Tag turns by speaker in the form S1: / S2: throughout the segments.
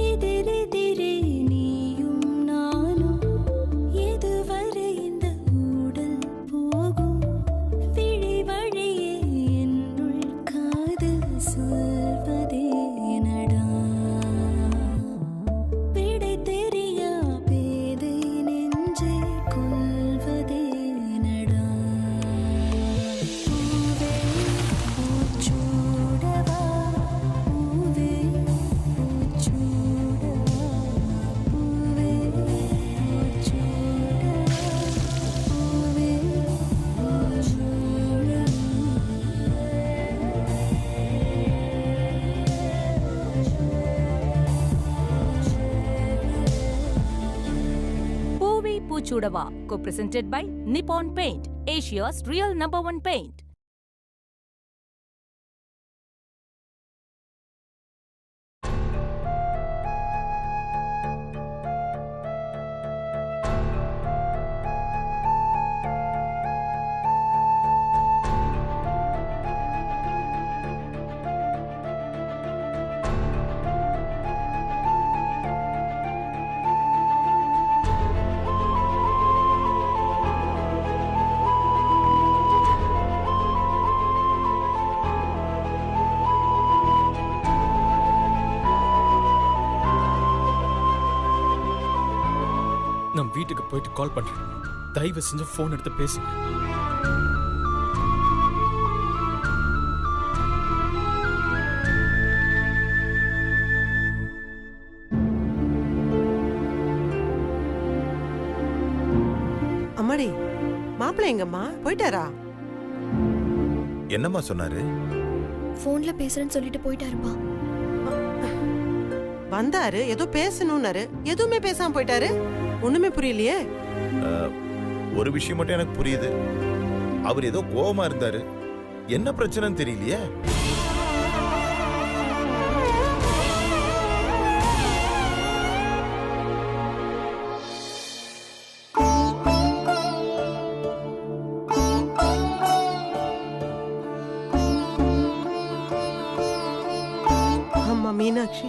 S1: எதிரெதிரே நீயும் நானும் எதுவரை இந்த ஊடல் போகும் விழி வழியே என்னுள் காதல் சொல்வதே நடா விடை தெரியா பேதை நெஞ்சை கொள்வதே நடா பூவே பூச்சூடவா பூவே பூச்சூடவா பூவே பூச்சூடவா பூவே
S2: Poovi Poochudava, co-presented by Nippon Paint, Asia's real #1 paint.
S3: நான் வீட்டுக்கு போயிட்டு கால் பண்றேன். தயவு செஞ்சு போன் எடுத்து பேசுங்க.
S4: அம்மாடி, மாப்பிள்ளை எங்கம்மா போயிட்டாரா?
S5: என்னம்மா சொன்னாரு?
S6: போன்ல பேசுறேன்னு சொல்லிட்டு போயிட்டாருப்பா.
S4: வந்தாரு, ஏதோ பேசணும்னாரு, எதுவுமே பேசாம போயிட்டாரு. ஒண்ணுமே புரியலையே.
S5: ஒரு விஷயம் மட்டும் எனக்கு புரியுது. அவர் ஏதோ கோவமா இருந்தாரு. என்ன பிரச்சனைன்னு தெரியலையே.
S4: அம்மா மீனாட்சி,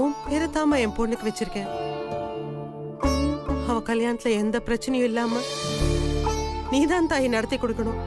S4: உன் பேரை தாமா என் பொண்ணுக்கு வச்சிருக்கேன். அவ கல்யாணத்துல எந்த பிரச்சனையும் இல்லாம நீதான் தாய் நடத்தி கொடுக்கணும்.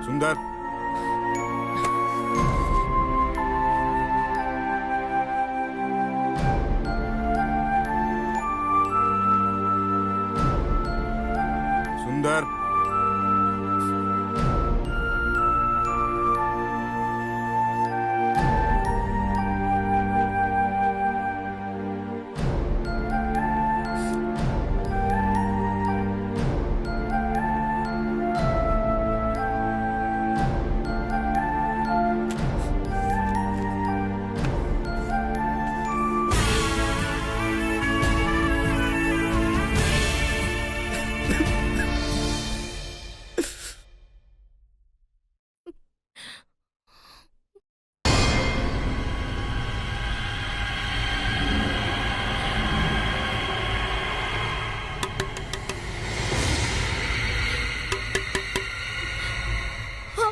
S5: சுந்தர், சுந்தர்,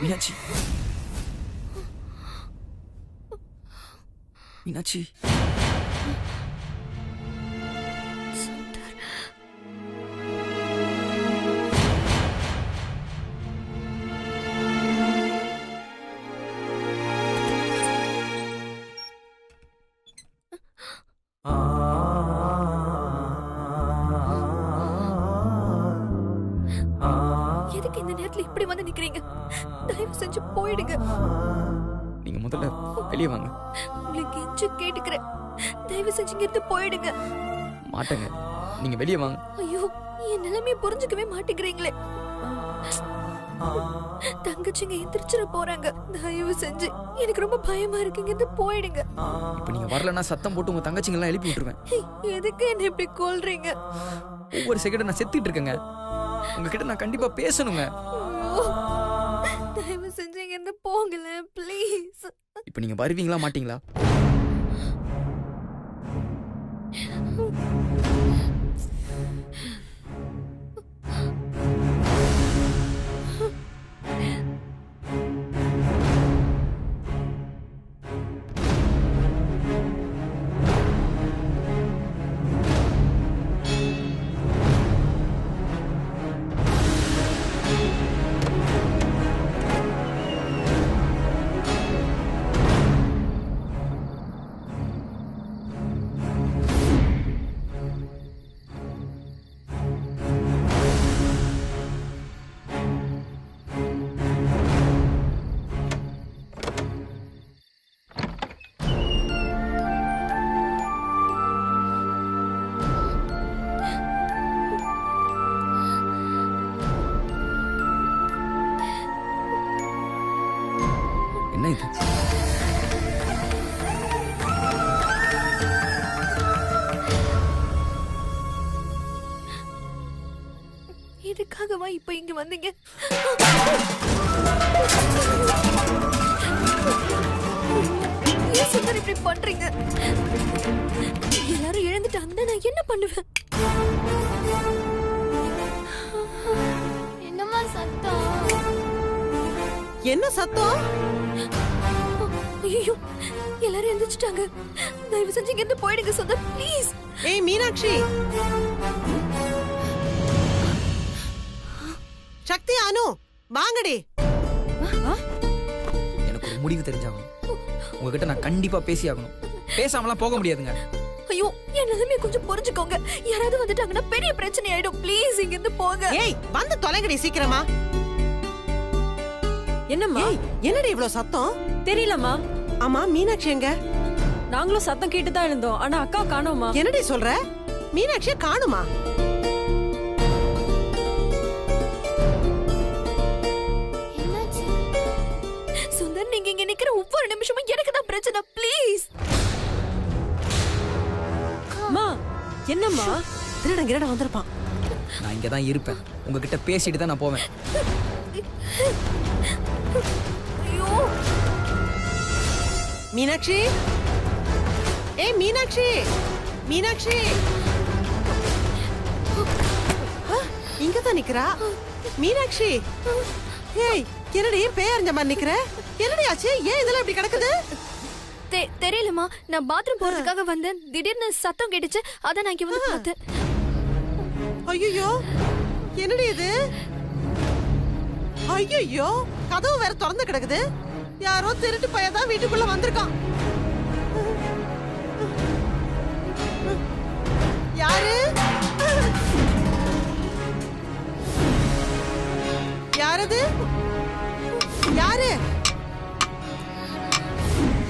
S7: மீனாட்சி, மீனாட்சி,
S6: எதுக்கு இந்த நேரத்துல இப்படி வந்து நிக்கிறீங்க? தயவு செஞ்சு போயிடுங்க.
S7: நீங்க முதல்ல வெளியே வாங்க.
S6: உங்களுக்கு கெஞ்சு கேட்டுக்கிறேன், தயவு செஞ்சு இங்க இருந்து போயிடுங்க.
S7: மாட்டேங்க, நீங்க வெளியே வாங்க.
S6: ஐயோ, என் நிலைமையை புரிஞ்சுக்கவே மாட்டேங்கிறீங்களே. தங்கச்சிங்க எந்திரிச்சிட போறாங்க. தயவு செஞ்சு, எனக்கு ரொம்ப பயமா இருக்கு, இங்க இருந்து போயிடுங்க.
S7: இப்ப நீங்க வரலன்னா சத்தம் போட்டு உங்க தங்கச்சிங்க எல்லாம் எழுப்பி விட்டுருவேன்.
S6: எதுக்கு என்ன இப்படி கொல்றீங்க?
S7: ஒவ்வொரு செகண்டும் நான் செத்துட்டு இருக்கேங்க. உங்ககிட்ட நான் கண்டிப்பா பேசணுங்க.
S6: ஐயோ, தயவு செஞ்சு இங்க இருந்து போங்களேன் ப்ளீஸ்.
S7: இப்ப நீங்க வருவீங்களா மாட்டீங்களா? என்ன இது?
S6: எதுக்காகவா இப்ப இங்க வந்தீங்க? ஏன் சுந்தர் இப்படி பண்றீங்க? எல்லாரும் எழுந்துட்டாங்கன்னா நான் என்ன பண்ணுவேன்?
S8: என்னம்மா சத்தம்?
S4: என்ன சத்தம்?
S6: ஐயோ, எல்லாரும் எழுந்துட்டாங்க. தயவு செஞ்சு இங்க இருந்து போயிடுங்க சுந்தர், ப்ளீஸ்.
S4: ஏய் மீனாட்சி, சக்தி, அனு, வாங்கடி.
S7: எனக்கு ஒரு முடிவு தெரிஞ்சாகணும். உங்ககிட்ட நான் கண்டிப்பா பேசி ஆகணும். பேசாமலாம் போக முடியாதுங்க.
S6: ஐயோ, என் நிலைமையை கொஞ்சம் புரிஞ்சுக்கோங்க. யாராவது வந்துட்டாங்கன்னா பெரிய பிரச்சனை ஆயிடும். ப்ளீஸ் இங்க இருந்து போங்க.
S4: ஏய், வந்து தொலைங்கடி சீக்கிரமா.
S9: என்னம்மா?
S4: ஏய், என்னடி இவ்ளோ சத்தம்?
S9: தெரியலம்மா.
S4: ஆமா, மீனாட்சி எங்க?
S9: நாங்களும் சத்தம் கேட்டு தான் இருந்தோம், ஆனா அக்கா காணோமா.
S4: என்னடி சொல்ற? மீனாட்சியை காணுமா?
S8: என்னாச்சு?
S6: சுந்தர், நீங்க இங்க நிக்கிற ஒவ்வொரு நிமிஷமும் எனக்கு தான் பிரச்சனை. ப்ளீஸ்.
S9: அம்மா, என்னம்மா?
S4: திருடன் கிரட வந்திருப்பான்.
S7: நான் இங்க தான் இருப்பேன். உங்ககிட்ட பேசிட்டு தான் நான் போவேன்.
S6: ஐயோ,
S4: மீனாட்சி, ஏய் மீனாட்சி, மீனாட்சி. இங்கதான் நிக்கிறா மீனாட்சி. ஏய், என்னடி பேயறிஞ்ச மாதிரி நிக்கிற? என்னடி ஆச்சு? ஏன் இதெல்லாம் இப்படி கிடக்குது?
S6: தெரியலமா, நான் பாத்ரூம் போறதுக்காக வந்தேன். திடீர்னு சத்தம் கேட்டுச்சு, அதான் நான் இங்க வந்து பார்த்தேன்.
S4: ஐயோ, என்னடி இது? ஐயோ, கதவு வேற திறந்து கிடக்குது. யாரோ திருட்டு பையதான் வீட்டுக்குள்ள வந்திருக்கான். யாரு? யாரது? யாரு?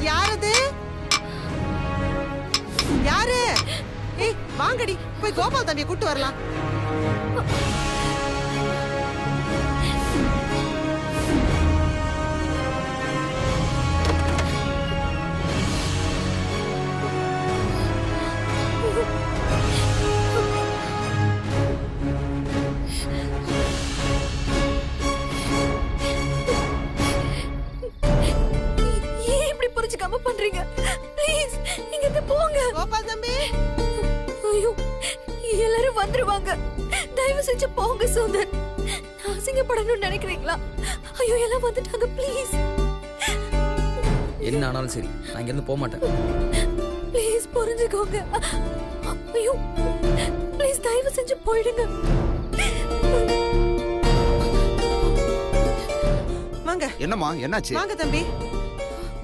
S4: யாரது? யாரு? ஏய், வாங்கடி, போய் கோபால் தம்பியை கூட்டு வரலாம்.
S6: ஏன் இப்படி புரிஞ்சுக்காம பண்றீங்க? ப்ளீஸ் இங்க இருந்து போங்க.
S4: கோபால் தம்பி,
S6: ஐயோ, எல்லாரும் வந்துருவாங்க. தயவு செஞ்சு போங்க சுந்தர். நான் அசிங்கப்படணும்னு நினைக்கிறீங்களா? ஐயோ, எல்லாம் வந்துட்டாங்க. ப்ளீஸ்.
S7: என்ன ஆனாலும் சரி, நான் இங்க இருந்து போக மாட்டேன்.
S6: ப்ளீஸ் புரிஞ்சுக்கோங்க. ஐயோ, ப்ளீஸ் தயவு செஞ்சு போயிடுங்க.
S4: வாங்க.
S10: என்னம்மா, என்னாச்சு?
S4: வாங்க தம்பி.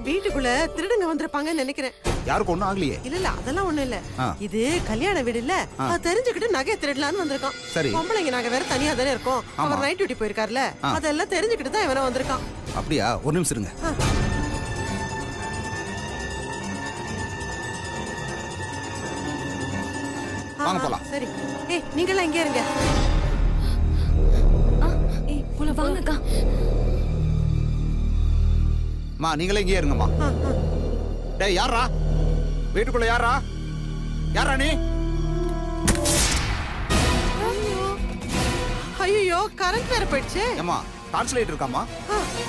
S4: வீட்டுக்குள்ள திருடுங்க வந்திருப்பாங்கன்னு நினைக்கிறேன்.
S10: யாருக்கும் ஒண்ணும் ஆகலையே.
S4: இல்ல அதெல்லாம் ஒண்ணும் இல்ல.
S10: ஆ.
S4: இது கல்யாண வீடு இல்ல. அது தெரிஞ்சுக்கிட்டு நகை திருடலான்னு வந்திருக்கான்.
S10: சரி.
S4: பொம்பளைங்க நாங்க வேற தனியா தானே இருக்கோம். அவர் நைட் டியூட்டி போயிருக்காருல. அதெல்லாம் தெரிஞ்சுக்கிட்டு தான் இவன வந்திருக்கான்.
S10: அப்படியா? ஒரு நிமிஷம் இருங்க. வாங்க போலாம்.
S4: சரி. ஏய் நீங்க எல்லாம் இங்கே இருங்க.
S6: ஏய் போலாம் வாங்கக்கா.
S10: மா நீங்களே இங்கே இருங்கம்மா. டேய் யாரா வீட்டுக்குள்ள? யாரா நீ?
S4: ஐயோ கரண்ட் வேற போயிடுச்சு.
S10: ஏமா டார்ச் லைட் இருக்காமா?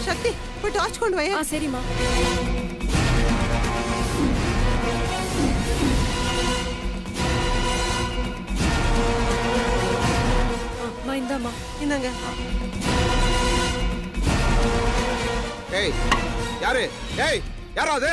S4: சக்தி போய் டார்ச் கொண்டு வை.
S9: சரிம்மா. இந்தாம்மா.
S4: இந்தாங்க.
S10: ஏய் யாரு? ஏய் யாரா அது?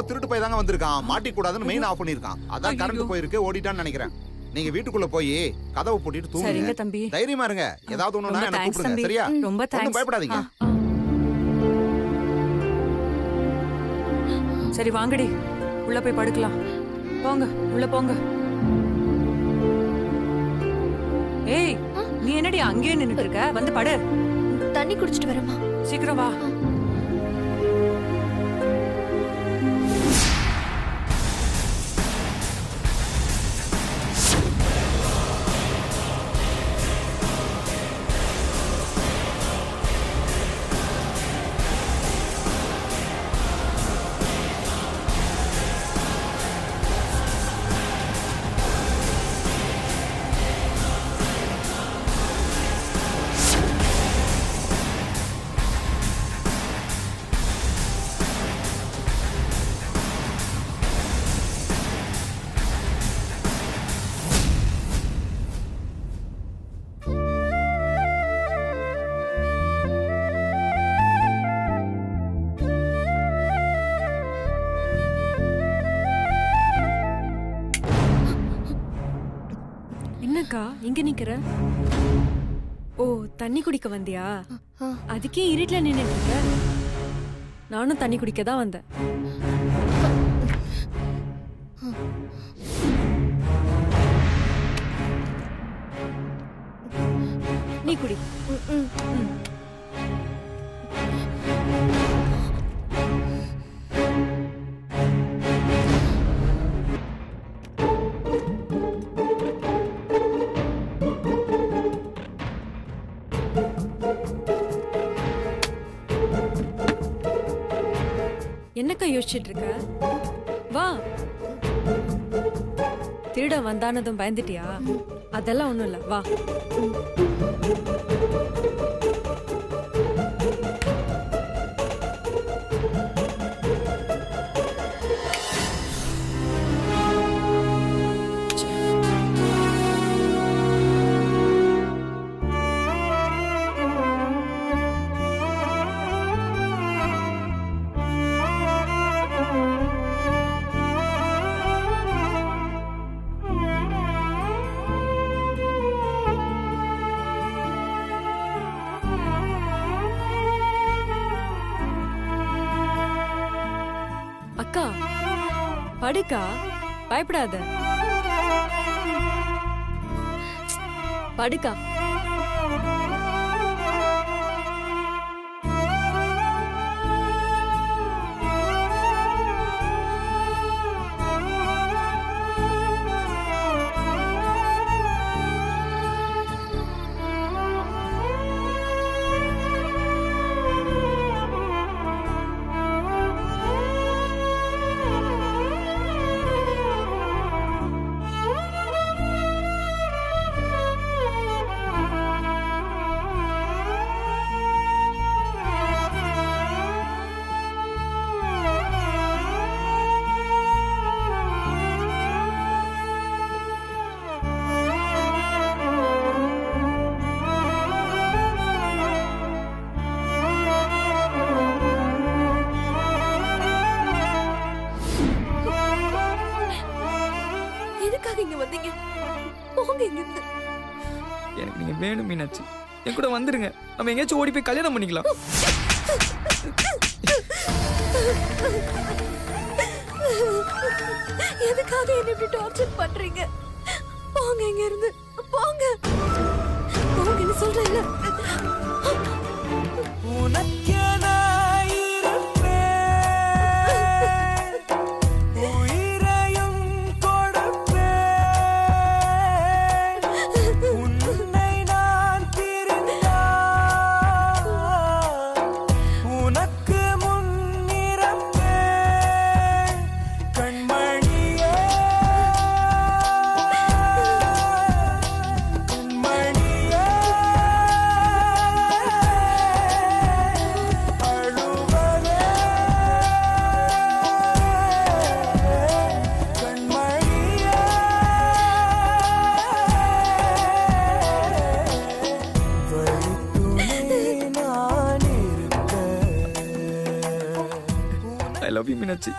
S10: திருட்டு போய் தாங்க வந்திருக்கான். மாட்டி கூடாதுன்னு மெயின் ஆஃப் பண்ணிருக்கான். அதான் கரண்ட் போயிருக்கு, ஓடிட்டான்னு நினைக்கிறேன். நீங்க வீட்டுக்குள்ள போய் கதவை பூட்டிட்டு தூங்குங்க தம்பி. தைரியமா இருங்க. ஏதாவது ஒண்ணுனா என்ன கூப்பிடுங்க. சரியா? ரொம்ப தேங்க்ஸ். பயப்படாதீங்க.
S9: சரி வாங்கடி, உள்ள போய் படுக்கலாம். போங்க உள்ள போங்க. ஏய் நீ என்னடி அங்கேயே நின்னுட்டு இருக்க? வந்து படு.
S6: தண்ணி குடிச்சிட்டு வரேம்மா.
S9: சீக்கிரம் வா. என்னக்கா இங்க நிக்கிற? ஓ தண்ணி குடிக்க வந்தியா? அதுக்கே இருட்டுல நின்னுட்டு இருக்க. நானும் தண்ணி குடிக்க தான் வந்தேன். நீ குடி. என்னக்கா யோசிச்சுட்டு இருக்க? வா. திருட வந்தானதும் பயந்துட்டியா? அதெல்லாம் ஒண்ணும் இல்ல, வா. அக்கா படுக்கா, பயப்படாத. படுக்கா.
S6: எதுக்காக இங்க வந்தீங்க? போங்க இங்க இருந்து.
S7: எனக்கு நீங்க வேணும் மீனாட்சி. என் கூட வந்துருங்க. நம்ம எங்கேயாச்சும் ஓடி போய் கல்யாணம் பண்ணிக்கலாம்.
S6: எதுக்காக என்ன இப்படி டார்ச்சர் பண்றீங்க? போங்க இங்க இருந்து. போங்க. போங்கன்னு சொல்றேன்ல.
S7: I love you, Meenakshi.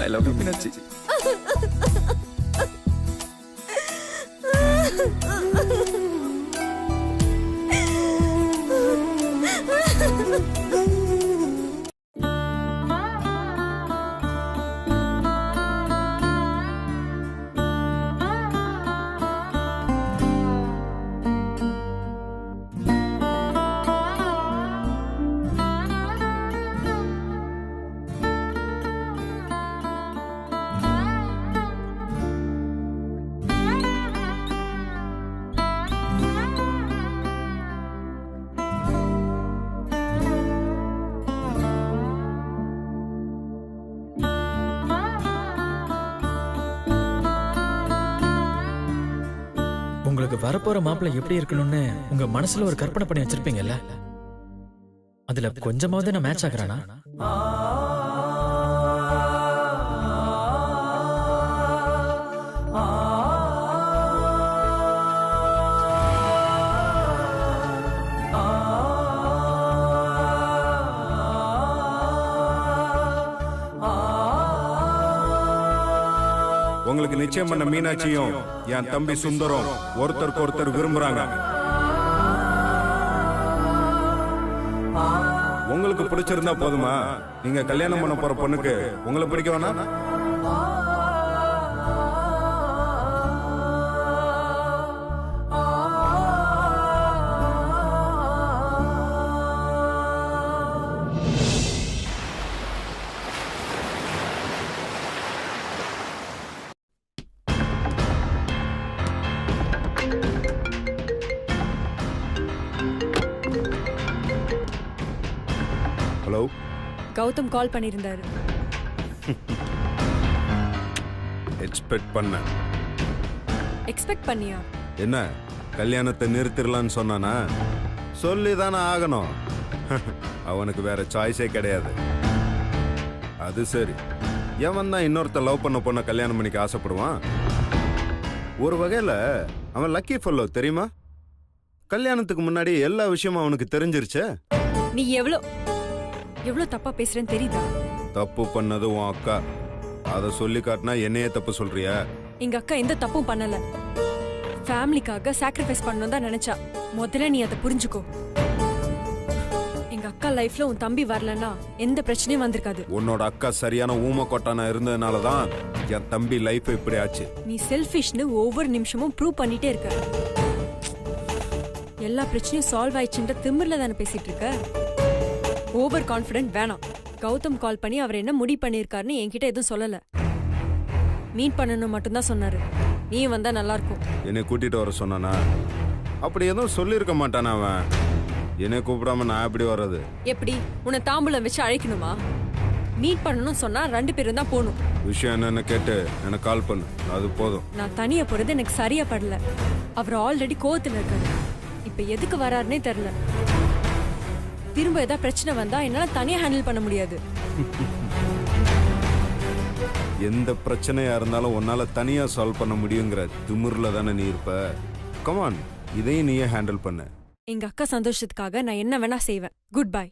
S7: I love you, Meenakshi.
S3: உங்களுக்கு வரப்போற மாப்பிள்ளை எப்படி இருக்கணும்னு உங்க மனசுல ஒரு கற்பனை பண்ணி வச்சிருப்பீங்கல்ல, அதுல கொஞ்சமாவது நான் மேட்ச் ஆகுறானா?
S11: உங்களுக்கு நிச்சயம் பண்ண மீனாட்சியும் என் தம்பி சுந்தரம் ஒருத்தருக்கு ஒருத்தர் விரும்புறாங்க. உங்களுக்கு பிடிச்சிருந்தா போதுமா? நீங்க கல்யாணம் பண்ண போற பொண்ணுக்கு உங்களை பிடிக்க வேணாம்? ஹலோ,
S9: கௌதம் கால் பண்ணியிருந்தாரு.
S11: எக்ஸ்பெக்ட் பண்ண.
S9: எக்ஸ்பெக்ட் பண்ணியா?
S11: என்ன கல்யாணத்தை நிறுத்திடலான்னு சொன்னானா? சொல்லிதானே ஆகணும். அவனுக்கு வேற சாய்ஸே கிடையாது. அது சரி, எவன் தான் இன்னொருத்த லவ் பண்ண பொண்ண கல்யாணம் பண்ணிக்க ஆசைப்படுவான்? ஒரு வகையில அவன் லக்கி ஃபெல்லோ தெரியுமா? கல்யாணத்துக்கு முன்னாடி எல்லா விஷயமும் அவனுக்கு தெரிஞ்சிருச்சே.
S9: நீ எவ்வளவு தப்பா பேசுறேன்னு தெரியுதா?
S11: தப்பு பண்ணது உன் அக்கா. அத சொல்லி காட்டினா என்னையே தப்பு சொல்றியா?
S9: எங்க அக்கா எந்த தப்பும் பண்ணல. ஃபேமிலிக்காக சாக்ரிஃபைஸ் பண்ணணும் தான் நினைச்சா. முதல்ல நீ அதை புரிஞ்சுக்கோ. எங்க அக்கா லைஃப்ல உன் தம்பி வரலன்னா எந்த பிரச்சனையும் வந்திருக்காது.
S11: உன்னோட அக்கா சரியான ஊம கொட்டானா இருந்ததுனாலதான் என் தம்பி லைஃப் இப்படி ஆச்சு.
S9: நீ செல்ஃபிஷ்னு ஒவ்வொரு நிமிஷமும் ப்ரூவ் பண்ணிட்டே இருக்க. எல்லா பிரச்சனையும் சால்வ் ஆயிடுச்சுன்ற திமிர்ல தானே பேசிட்டு இருக்க. ஓவர் கான்ஃபிடென்ட் வேணாம். கௌதம் கால் பண்ணி அவர் என்ன முடிவு பண்ணியிருக்காருன்னு என்கிட்ட எதுவும் சொல்லல. மீட் பண்ணணும் மட்டும்தான் சொன்னாரு. நீ வந்தா நல்லா இருக்கும்.
S11: என்னை கூட்டிட்டு வர சொன்னானா? அப்படி எதுவும் சொல்லியிருக்க மாட்டானா அவன்? என்னை கூப்பிடாம நான் எப்படி வர்றது?
S9: எப்படி உன்னை தாம்பூலம் வச்சு அழைக்கணுமா? மீட் பண்ணணும் சொன்னா 2 பேரும் தான் போகணும்.
S11: விஷயம் என்னன்னு கேட்டு எனக்கு கால் பண்ணு, அது போதும்.
S9: நான் தனியா போறது எனக்கு சரியா படல. அவர் ஆல்ரெடி கோவத்துல இருக்காரு. இப்ப எதுக்கு வராருன்னே தெரியல. திரும்ப ஏதாவது பிரச்சனை வந்தா என்னால தனியா ஹேண்டில் பண்ண முடியாது.
S11: எந்த பிரச்சனையா இருந்தாலும் உன்னால தனியா சால்வ் பண்ண முடியுங்கிற திமிர்ல தானே நீ இருப்ப. கமான், இதையும் நீயே ஹேண்டில் பண்ண.
S9: எங்க அக்கா சந்தோஷத்துக்காக நான் என்ன வேணா செய்வேன். Good bye.